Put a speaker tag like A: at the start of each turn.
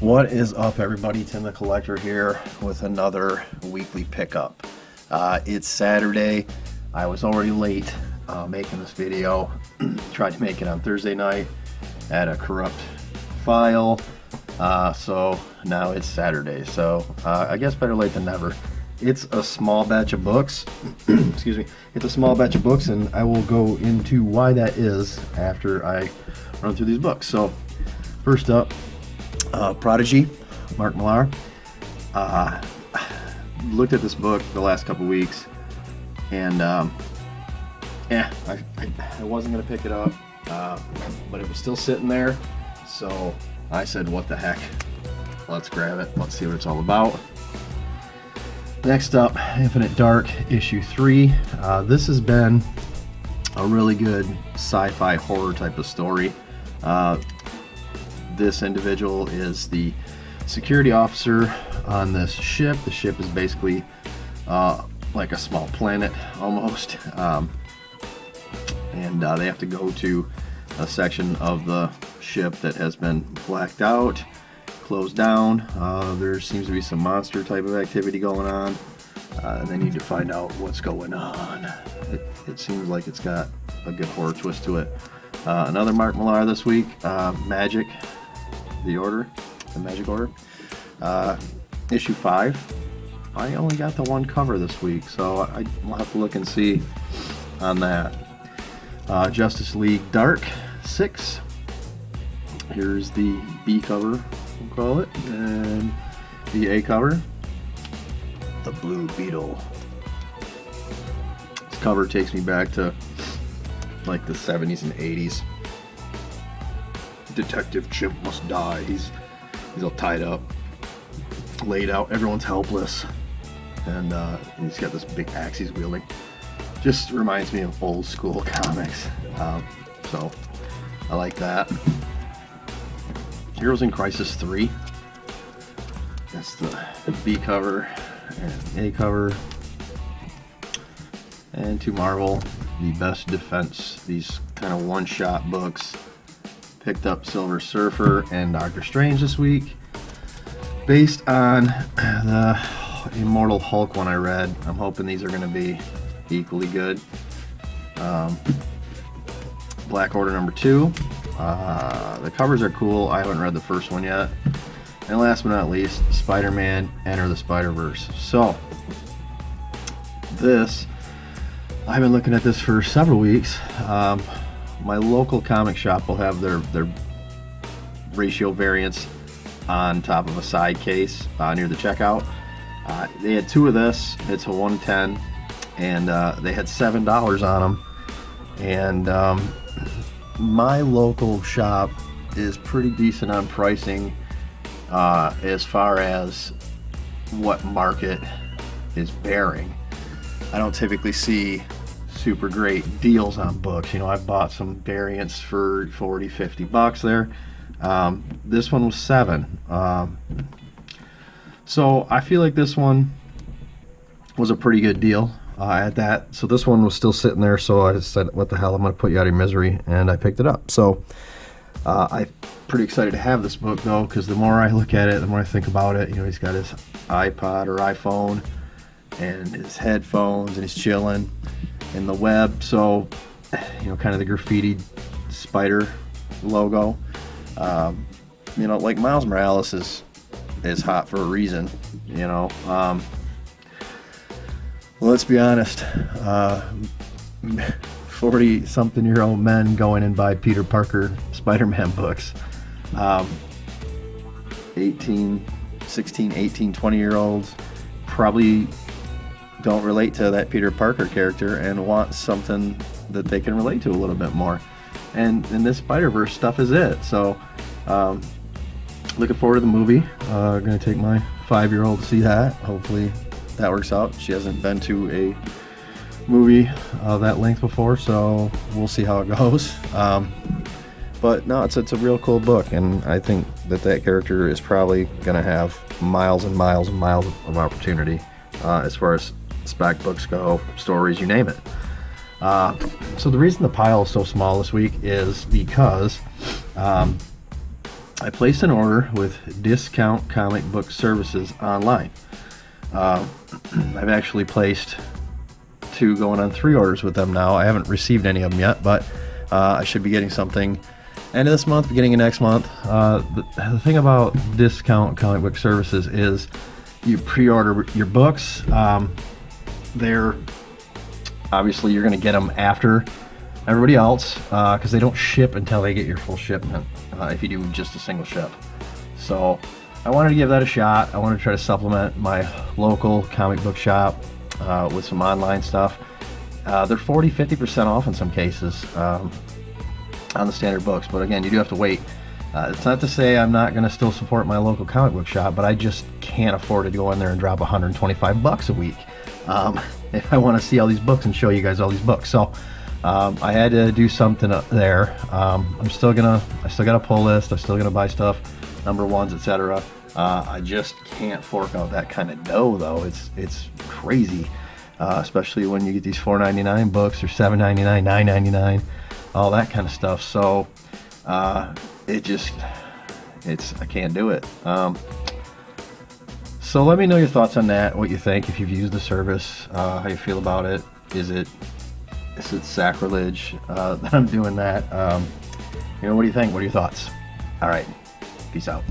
A: What is up, everybody? Tim the Collector here with another weekly pickup. It's Saturday. I was already late making this video. Tried to make it on Thursday night, had a corrupt file, so now it's Saturday. So I guess better late than never. It's a small batch of books. Excuse me. It's a small batch of books, and I will go into why that is after I run through these books. So first up, Prodigy, Mark Millar. Looked at this book the last couple weeks, and I wasn't gonna pick it up, but it was still sitting there, so I said, what the heck, let's grab it, let's see what it's all about. Next up, Infinite Dark, issue 3. This has been a really good sci-fi horror type of story. This individual is the security officer on this ship. The ship is basically like a small planet almost, and they have to go to a section of the ship that has been blacked out, closed down. There seems to be some monster type of activity going on, and they need to find out what's going on. It seems like it's got a good horror twist to it. Another Mark Millar this week, Magic. The Magic Order, issue 5. I only got the one cover this week, so I'll have to look and see on that. Justice League Dark 6. Here's the B cover, we'll call it, and the A cover, the Blue Beetle. This cover takes me back to like the 70s and 80s. Detective Chimp must die. He's all tied up, laid out. Everyone's helpless, and he's got this big axe he's wielding. Just reminds me of old school comics, so I like that. Heroes in Crisis 3. That's the B cover and A cover. And to Marvel, the Best Defense. These kind of one-shot books. Picked up Silver Surfer and Doctor Strange this week. Based on the Immortal Hulk one I read, I'm hoping these are going to be equally good. Black Order number 2. The covers are cool. I haven't read the first one yet. And last but not least, Spider-Man Enter the Spider-Verse. So, this, I've been looking at this for several weeks. My local comic shop will have their ratio variants on top of a side case near the checkout. They had 2 of this. It's a 110, and they had $7 on them. And my local shop is pretty decent on pricing as far as what market is bearing. I don't typically see super great deals on books. You know, I've bought some variants for 40, 50 bucks there. This one was 7. So I feel like this one was a pretty good deal at that. So this one was still sitting there, so I said, what the hell, I'm going to put you out of your misery, and I picked it up. So I'm pretty excited to have this book, though, because the more I look at it, the more I think about it. You know, he's got his iPod or iPhone and his headphones, and he's chilling in the web, so you know, kind of the graffitied spider logo. You know, like Miles Morales is hot for a reason. You know, well, let's be honest. 40-something-year-old men going and buy Peter Parker Spider-Man books. 16, 18, 20-year-olds probably don't relate to that Peter Parker character and want something that they can relate to a little bit more. And this Spider-Verse stuff is it. So, looking forward to the movie. Gonna take my 5-year-old to see that. Hopefully that works out. She hasn't been to a movie that length before, so we'll see how it goes. But no, it's a real cool book, and I think that character is probably gonna have miles and miles and miles of opportunity as far as spec books go, stories, you name it. So the reason the pile is so small this week is because I I placed an order with Discount Comic Book Services online. I've actually placed 2 going on 3 orders with them now. I haven't received any of them yet, but I should be getting something end of this month, beginning of next month. The thing about Discount Comic Book Services is you pre-order your books. They're obviously, you're going to get them after everybody else because they don't ship until they get your full shipment if you do just a single ship. So I wanted to give that a shot. I wanted to try to supplement my local comic book shop with some online stuff. They're 40-50% off in some cases on the standard books, but again, you do have to wait. It's not to say I'm not going to still support my local comic book shop, but I just can't afford to go in there and drop $125 a week if I want to see all these books and show you guys all these books. So I had to do something up there. I still got a pull list. I'm still gonna buy stuff, #1s, etc. I just can't fork out that kind of dough, though. It's crazy, especially when you get these $4.99 books or $7.99, $9.99, all that kind of stuff. So I can't do it. So let me know your thoughts on that, what you think, if you've used the service, how you feel about it. Is it sacrilege that I'm doing that? What do you think? What are your thoughts? All right, peace out.